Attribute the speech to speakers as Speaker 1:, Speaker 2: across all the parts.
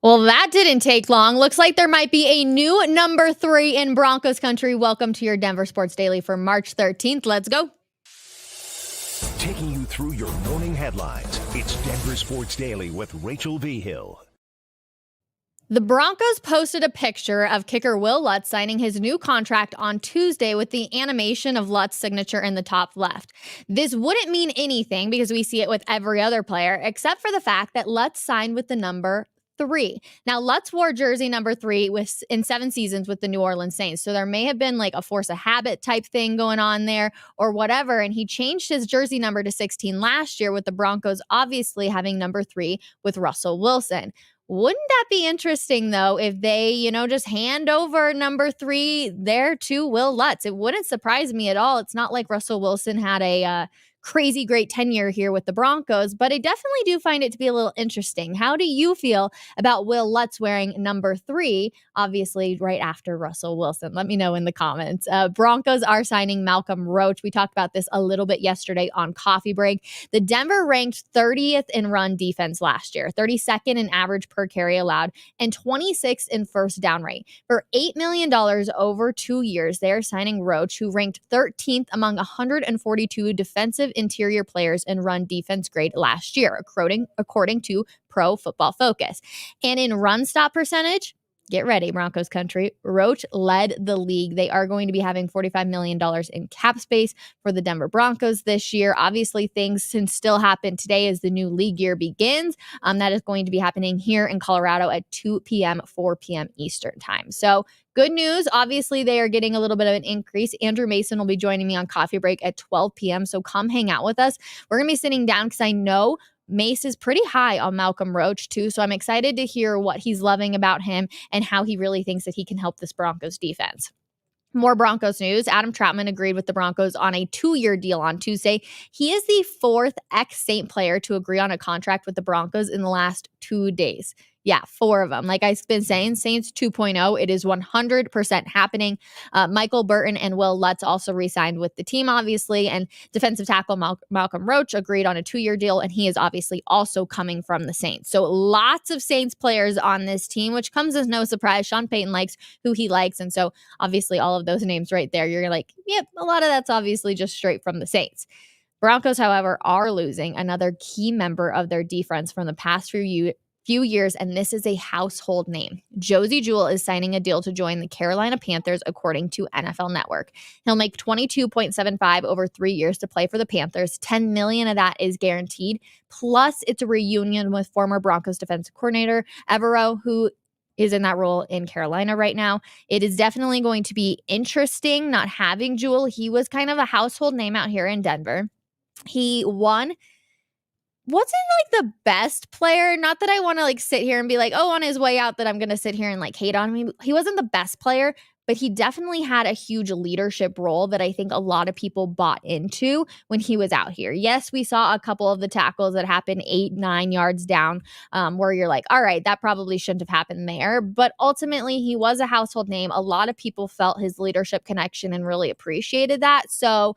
Speaker 1: Well, that didn't take long. Looks like there might be a new number 3 in Broncos country. Welcome to your Denver Sports Daily for March 13th. Let's go.
Speaker 2: Taking you through your morning headlines, it's Denver Sports Daily with Rachel Vigil.
Speaker 1: The Broncos posted a picture of kicker Will Lutz signing his new contract on Tuesday with the animation of Lutz's signature in the top left. This wouldn't mean anything because we see it with every other player, except for the fact that Lutz signed with the number 3. Now, Lutz wore jersey number 3 in 7 seasons with the New Orleans Saints. So there may have been like a force of habit type thing going on there or whatever. And he changed his jersey number to 16 last year with the Broncos obviously having number 3 with Russell Wilson. Wouldn't that be interesting, though, if they, just hand over number 3 there to Will Lutz? It wouldn't surprise me at all. It's not like Russell Wilson had a crazy great tenure here with the Broncos, but I definitely do find it to be a little interesting. How do you feel about Will Lutz wearing number 3, obviously right after Russell Wilson? Let me know in the comments. Broncos are signing Malcolm Roach. We talked about this a little bit yesterday on Coffee Break. The Denver ranked 30th in run defense last year, 32nd in average per carry allowed, and 26th in first down rate. For $8 million over 2 years, they're signing Roach, who ranked 13th among 142 defensive interior players in run defense grade last year, according to Pro Football Focus. And in run stop percentage, get ready, Broncos country, Roach led the league. They are going to be having $45 million in cap space for the Denver Broncos this year. Obviously, things can still happen today as the new league year begins. That is going to be happening here in Colorado at 2 p.m., 4 p.m. Eastern time. So good news. Obviously, they are getting a little bit of an increase. Andrew Mason will be joining me on Coffee Break at 12 p.m. So come hang out with us. We're going to be sitting down because I know Mace is pretty high on Malcolm Roach too. So I'm excited to hear what he's loving about him and how he really thinks that he can help this Broncos defense. More Broncos news. Adam Troutman agreed with the Broncos on a 2-year deal on Tuesday. He is the 4th ex-Saint player to agree on a contract with the Broncos in the last 2 days. Yeah, 4 of them. Like I've been saying, Saints 2.0, it is 100% happening. Michael Burton and Will Lutz also re-signed with the team, obviously, and defensive tackle Malcolm Roach agreed on a 2-year deal, and he is obviously also coming from the Saints. So lots of Saints players on this team, which comes as no surprise. Sean Payton likes who he likes, and so obviously all of those names right there, you're like, yep, a lot of that's obviously just straight from the Saints. Broncos, however, are losing another key member of their defense from the past few years, and this is a household name. Josey Jewell is signing a deal to join the Carolina Panthers, according to NFL Network. He'll make $22.75 over 3 years to play for the Panthers. $10 million of that is guaranteed. Plus, it's a reunion with former Broncos defensive coordinator Evero, who is in that role in Carolina right now. It is definitely going to be interesting not having Jewell. He was kind of a household name out here in Denver. He wasn't like the best player. Not that I want to like sit here and be like, oh, on his way out that I'm going to sit here and like hate on him. He wasn't the best player, but he definitely had a huge leadership role that I think a lot of people bought into when he was out here. Yes, we saw a couple of the tackles that happened 8-9 yards down where you're like, all right, that probably shouldn't have happened there. But ultimately, he was a household name. A lot of people felt his leadership connection and really appreciated that. So,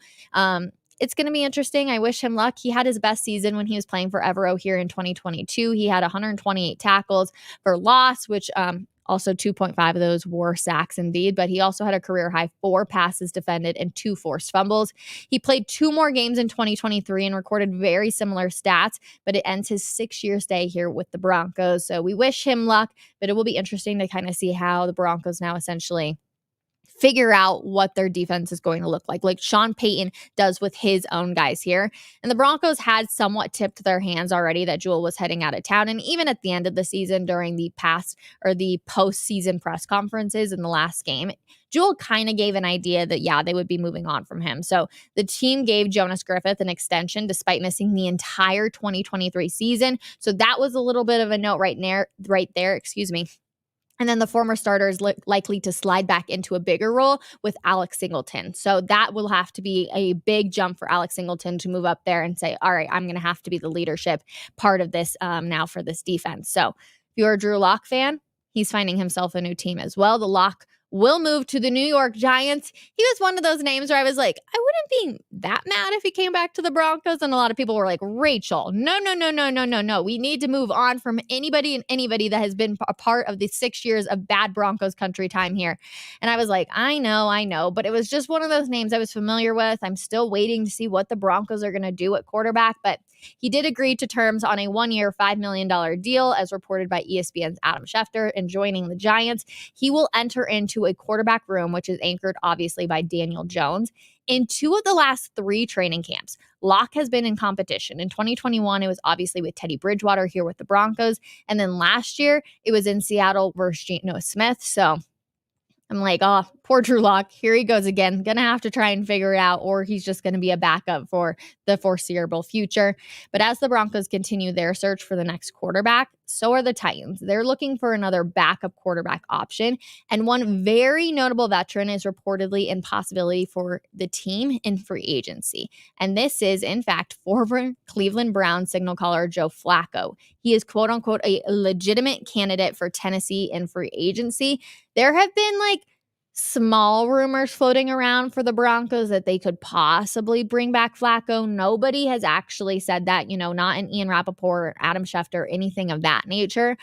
Speaker 1: it's going to be interesting. I wish him luck. He had his best season when he was playing for Evero here in 2022. He had 128 tackles for loss, which also 2.5 of those were sacks indeed, but he also had a career high 4 passes defended and 2 forced fumbles. He played 2 more games in 2023 and recorded very similar stats, but it ends his 6-year stay here with the Broncos. So we wish him luck, but it will be interesting to kind of see how the Broncos now essentially figure out what their defense is going to look like Sean Payton does with his own guys here. And the Broncos had somewhat tipped their hands already that Jewell was heading out of town. And even at the end of the season during the postseason press conferences in the last game, Jewell kind of gave an idea that, yeah, they would be moving on from him. So the team gave Jonas Griffith an extension despite missing the entire 2023 season. So that was a little bit of a note right there. And then the former starter is likely to slide back into a bigger role with Alex Singleton. So that will have to be a big jump for Alex Singleton to move up there and say, all right, I'm going to have to be the leadership part of this now for this defense. So if you're a Drew Lock fan, he's finding himself a new team as well. The Lock will move to the New York Giants. He was one of those names where I was like, I wouldn't be that mad if he came back to the Broncos. And a lot of people were like, Rachel, no. We need to move on from anybody and anybody that has been a part of the 6 years of bad Broncos country time here. And I was like, I know. But it was just one of those names I was familiar with. I'm still waiting to see what the Broncos are going to do at quarterback. But he did agree to terms on a 1-year, $5 million deal, as reported by ESPN's Adam Schefter, and joining the Giants. He will enter into a quarterback room, which is anchored obviously by Daniel Jones. In 2 of the last 3 training camps, Locke has been in competition. In 2021, it was obviously with Teddy Bridgewater here with the Broncos. And then last year, it was in Seattle versus Geno Smith. So I'm like, oh, poor Drew Lock. Here he goes again. Gonna have to try and figure it out, or he's just gonna be a backup for the foreseeable future. But as the Broncos continue their search for the next quarterback, so are the Titans. They're looking for another backup quarterback option. And one very notable veteran is reportedly in possibility for the team in free agency. And this is, in fact, former Cleveland Browns signal caller Joe Flacco. He is, quote unquote, a legitimate candidate for Tennessee in free agency. There have been small rumors floating around for the Broncos that they could possibly bring back Flacco. Nobody has actually said that, not in Ian Rappaport or Adam Schefter or anything of that nature.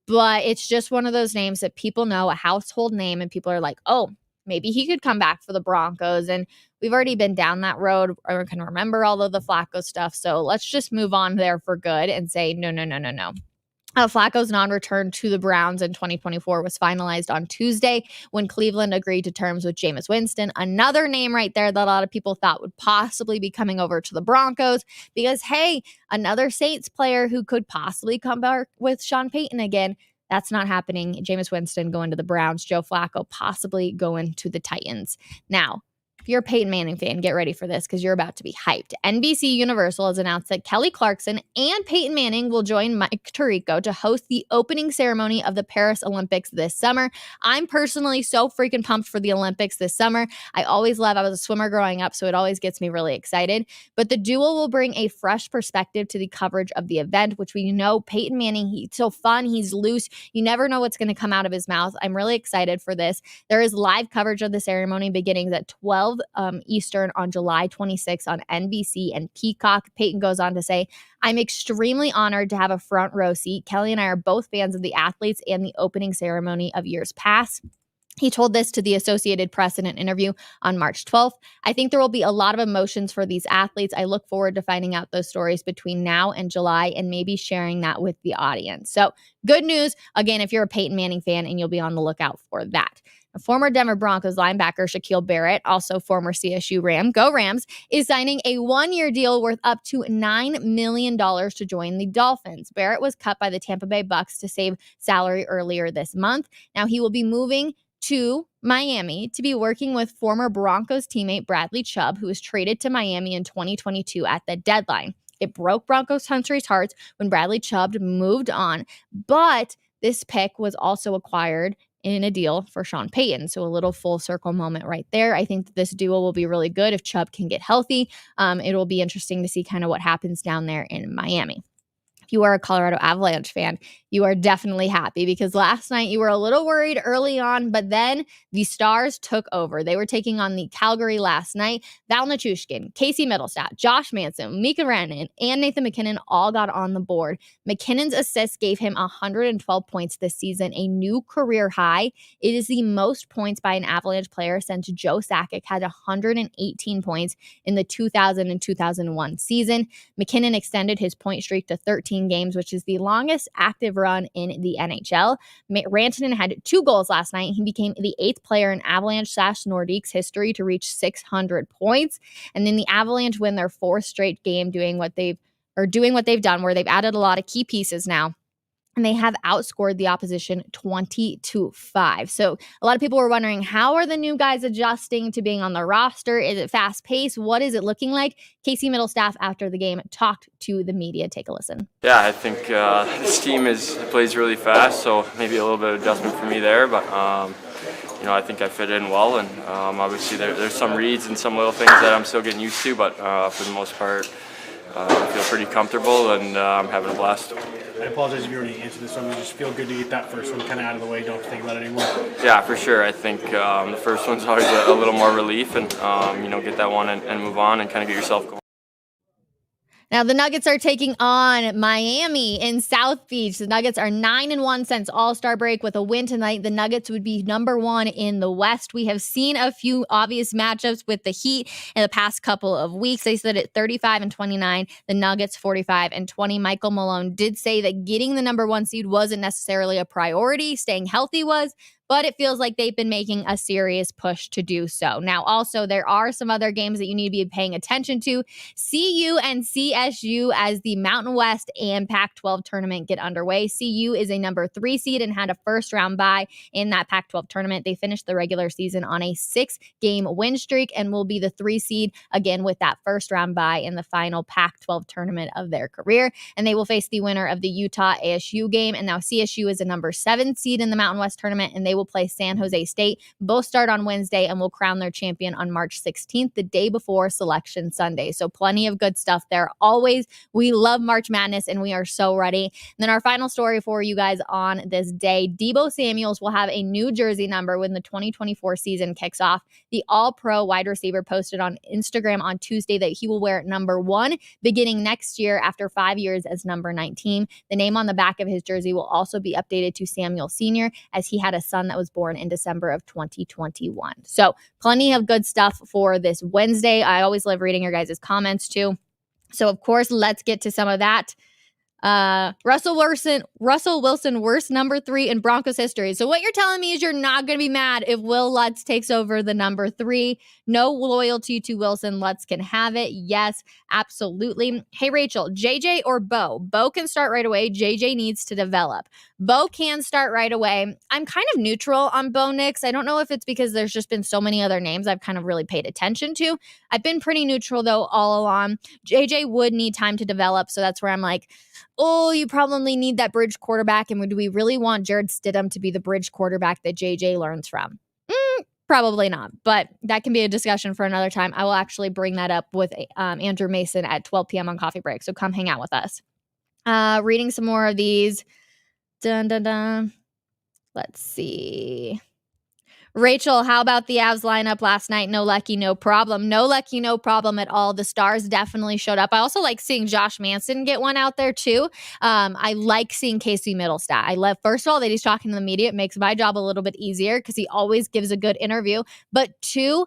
Speaker 1: But it's just one of those names that people know, a household name, and people are like, oh, maybe he could come back for the Broncos. And we've already been down that road. I can remember all of the Flacco stuff. So let's just move on there for good and say, no. Flacco's non-return to the Browns in 2024 was finalized on Tuesday when Cleveland agreed to terms with Jameis Winston, another name right there that a lot of people thought would possibly be coming over to the Broncos because, hey, another Saints player who could possibly come back with Sean Payton again. That's not happening. Jameis Winston going to the Browns, Joe Flacco possibly going to the Titans. Now, if you're a Peyton Manning fan, get ready for this because you're about to be hyped. NBC Universal has announced that Kelly Clarkson and Peyton Manning will join Mike Tirico to host the opening ceremony of the Paris Olympics this summer. I'm personally so freaking pumped for the Olympics this summer. I was a swimmer growing up, so it always gets me really excited. But the duo will bring a fresh perspective to the coverage of the event, which we know Peyton Manning, he's so fun, he's loose. You never know what's going to come out of his mouth. I'm really excited for this. There is live coverage of the ceremony beginning at 12 Eastern on July 26th on NBC and Peacock. Peyton goes on to say, I'm extremely honored to have a front row seat. Kelly and I are both fans of the athletes and the opening ceremony of years past. He told this to the Associated Press in an interview on March 12th. I think there will be a lot of emotions for these athletes. I look forward to finding out those stories between now and July and maybe sharing that with the audience. So good news, again, if you're a Peyton Manning fan, and you'll be on the lookout for that. A former Denver Broncos linebacker Shaq Barrett, also former CSU Ram, go Rams, is signing a 1-year deal worth up to $9 million to join the Dolphins. Barrett was cut by the Tampa Bay Bucks to save salary earlier this month. Now he will be moving to Miami to be working with former Broncos teammate Bradley Chubb, who was traded to Miami in 2022 at the deadline. It broke Broncos country's hearts when Bradley Chubb moved on, but this pick was also acquired in a deal for Sean Payton. So a little full circle moment right there. I think that this duo will be really good if Chubb can get healthy. It will be interesting to see kind of what happens down there in Miami. If you are a Colorado Avalanche fan, you are definitely happy because last night you were a little worried early on, but then the Stars took over. They were taking on the Calgary last night. Val Nichushkin, Casey Middlestat, Josh Manson, Mika Rantanen, and Nathan MacKinnon all got on the board. McKinnon's assist gave him 112 points this season, a new career high. It is the most points by an Avalanche player since Joe Sakic had 118 points in the 2000 and 2001 season. McKinnon extended his point streak to 13 games, which is the longest active run in the NHL. Rantanen had 2 goals last night. He became the 8th player in Avalanche/Nordiques history to reach 600 points. And then the Avalanche win their 4th straight game doing what they've done, where they've added a lot of key pieces now. And they have outscored the opposition 20-5. So a lot of people were wondering, how are the new guys adjusting to being on the roster? Is it fast paced? What is it looking like? Casey Middlestat after the game talked to the media. Take a listen.
Speaker 3: Yeah, I think this team plays really fast, so maybe a little bit of adjustment for me there. But I think I fit in well, and obviously there's some reads and some little things that I'm still getting used to. But for the most part, I feel pretty comfortable, and I'm having a blast.
Speaker 4: I apologize if you already answered this one. It just feel good to get that first one kind of out of the way. Don't have to think about it anymore.
Speaker 3: Yeah, for sure. I think the first one's always a little more relief, and get that one and move on and kind of get yourself going.
Speaker 1: Now, the Nuggets are taking on Miami in South Beach. The Nuggets are 9-1 since All-Star break. With a win tonight, the Nuggets would be number 1 in the West. We have seen a few obvious matchups with the Heat in the past couple of weeks. They said at 35-29, the Nuggets 45-20. Michael Malone did say that getting the number 1 seed wasn't necessarily a priority. Staying healthy was. But it feels like they've been making a serious push to do so. Now, also, there are some other games that you need to be paying attention to. CU and CSU as the Mountain West and Pac-12 tournament get underway. CU is a number 3 seed and had a first-round bye in that Pac-12 tournament. They finished the regular season on a 6-game win streak and will be the 3 seed again with that first-round bye in the final Pac-12 tournament of their career. And they will face the winner of the Utah-ASU game. And now CSU is a number 7 seed in the Mountain West tournament, and they will play San Jose State. Both start on Wednesday and will crown their champion on March 16th, the day before Selection Sunday. So plenty of good stuff there. Always, we love March Madness, and we are so ready. And then our final story for you guys on this day, Deebo Samuels will have a new jersey number when the 2024 season kicks off. The All-Pro wide receiver posted on Instagram on Tuesday that he will wear number 1 beginning next year after 5 years as number 19. The name on the back of his jersey will also be updated to Samuel Sr., as he had a son that was born in December of 2021. So plenty of good stuff for this Wednesday. I always love reading your guys' comments too. So of course, let's get to some of that. Russell Wilson, worst number 3 in Broncos history. So what you're telling me is you're not going to be mad if Will Lutz takes over the number 3. No loyalty to Wilson. Lutz can have it. Yes, absolutely. Hey, Rachel, JJ or Bo? Bo can start right away. JJ needs to develop. Bo can start right away. I'm kind of neutral on Bo Nix. I don't know if it's because there's just been so many other names I've kind of really paid attention to. I've been pretty neutral, though, all along. JJ would need time to develop, so that's where I'm like, oh, you probably need that bridge quarterback. And do we really want Jared Stidham to be the bridge quarterback that JJ learns from? Probably not, but that can be a discussion for another time. I will actually bring that up with Andrew Mason at 12 p.m. on Coffee Break, so come hang out with us. Reading some more of these. Dun, dun, dun. Let's see. Rachel, how about the Avs lineup last night? No Lucky, no problem. No Lucky, no problem at all. The stars definitely showed up. I also like seeing Josh Manson get one out there too. I like seeing Casey Middlestat. I love, first of all, that he's talking to the media. It makes my job a little bit easier because he always gives a good interview. But 2,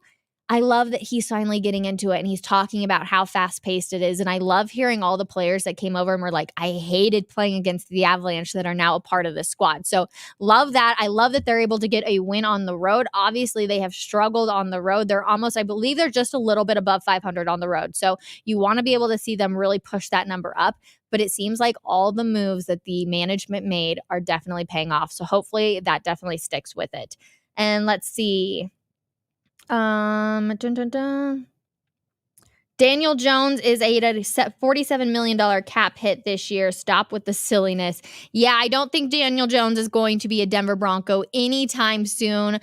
Speaker 1: I love that he's finally getting into it and he's talking about how fast-paced it is. And I love hearing all the players that came over and were like, I hated playing against the Avalanche that are now a part of this squad. So love that. I love that they're able to get a win on the road. Obviously, they have struggled on the road. They're almost, I believe they're just a little bit above 500 on the road. So you want to be able to see them really push that number up. But it seems like all the moves that the management made are definitely paying off. So hopefully that definitely sticks with it. And let's see. Dun, dun, dun. Daniel Jones is a $47 million cap hit this year. Stop with the silliness. Yeah, I don't think Daniel Jones is going to be a Denver Bronco anytime soon.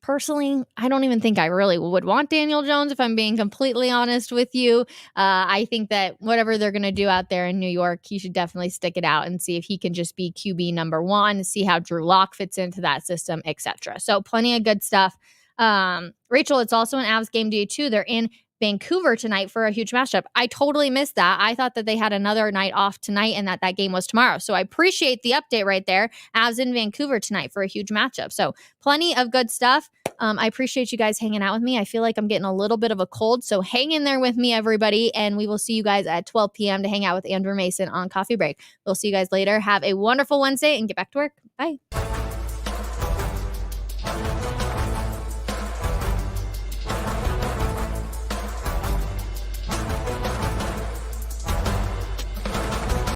Speaker 1: Personally, I don't even think I really would want Daniel Jones, if I'm being completely honest with you. I think that whatever they're going to do out there in New York, he should definitely stick it out and see if he can just be QB number 1, see how Drew Lock fits into that system, etc. So plenty of good stuff. Rachel, it's also an Avs game day too. They're in Vancouver tonight for a huge matchup. I totally missed that. I thought that they had another night off tonight and that game was tomorrow. So I appreciate the update right there. Avs in Vancouver tonight for a huge matchup. So plenty of good stuff. I appreciate you guys hanging out with me. I feel like I'm getting a little bit of a cold. So hang in there with me, everybody. And we will see you guys at 12 p.m. to hang out with Andrew Mason on Coffee Break. We'll see you guys later. Have a wonderful Wednesday and get back to work. Bye.